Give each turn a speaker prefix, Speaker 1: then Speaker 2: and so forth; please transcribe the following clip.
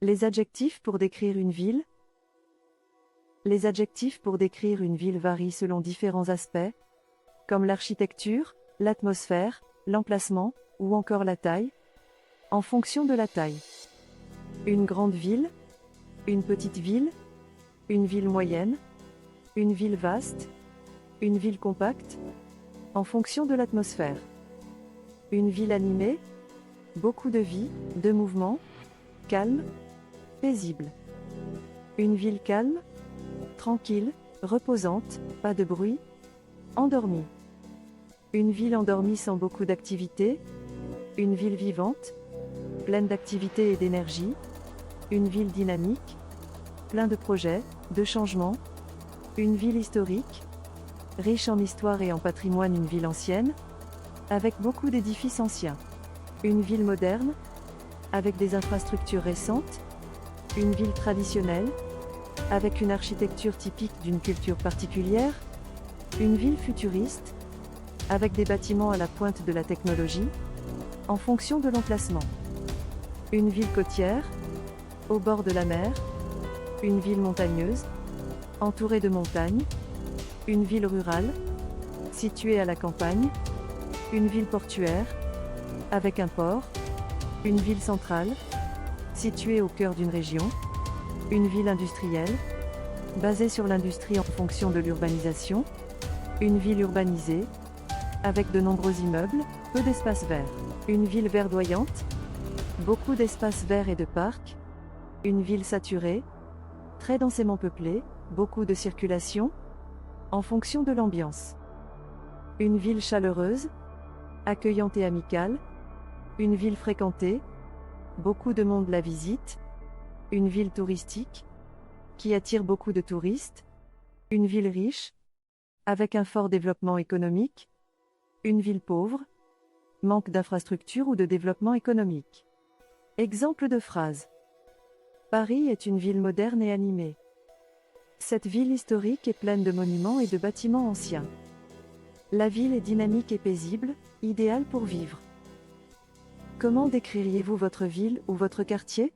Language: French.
Speaker 1: Les adjectifs pour décrire une ville. Les adjectifs pour décrire une ville varient selon différents aspects, comme l'architecture, l'atmosphère, l'emplacement, ou encore la taille. En fonction de la taille. Une grande ville, une petite ville, une ville moyenne, une ville vaste, une ville compacte, en fonction de l'atmosphère. Une ville animée, beaucoup de vie, de mouvement, calme, paisible. Une ville calme, tranquille, reposante, pas de bruit, endormie. Une ville endormie sans beaucoup d'activité, une ville vivante, pleine d'activité et d'énergie, une ville dynamique, plein de projets, de changements, une ville historique, riche en histoire et en patrimoine, une ville ancienne, avec beaucoup d'édifices anciens. Une ville moderne, avec des infrastructures récentes, une ville traditionnelle, avec une architecture typique d'une culture particulière, une ville futuriste, avec des bâtiments à la pointe de la technologie, en fonction de l'emplacement. Une ville côtière, au bord de la mer, une ville montagneuse, entourée de montagnes, une ville rurale, située à la campagne, une ville portuaire, avec un port, une ville centrale, située au cœur d'une région, une ville industrielle, basée sur l'industrie en fonction de l'urbanisation, une ville urbanisée, avec de nombreux immeubles, peu d'espaces verts, une ville verdoyante, beaucoup d'espaces verts et de parcs, une ville saturée, très densément peuplée, beaucoup de circulation, en fonction de l'ambiance. Une ville chaleureuse, accueillante et amicale, une ville fréquentée, beaucoup de monde la visite, une ville touristique, qui attire beaucoup de touristes, une ville riche, avec un fort développement économique, une ville pauvre, manque d'infrastructures ou de développement économique. Exemple de phrase. Paris est une ville moderne et animée. Cette ville historique est pleine de monuments et de bâtiments anciens. La ville est dynamique et paisible, idéale pour vivre. Comment décririez-vous votre ville ou votre quartier ?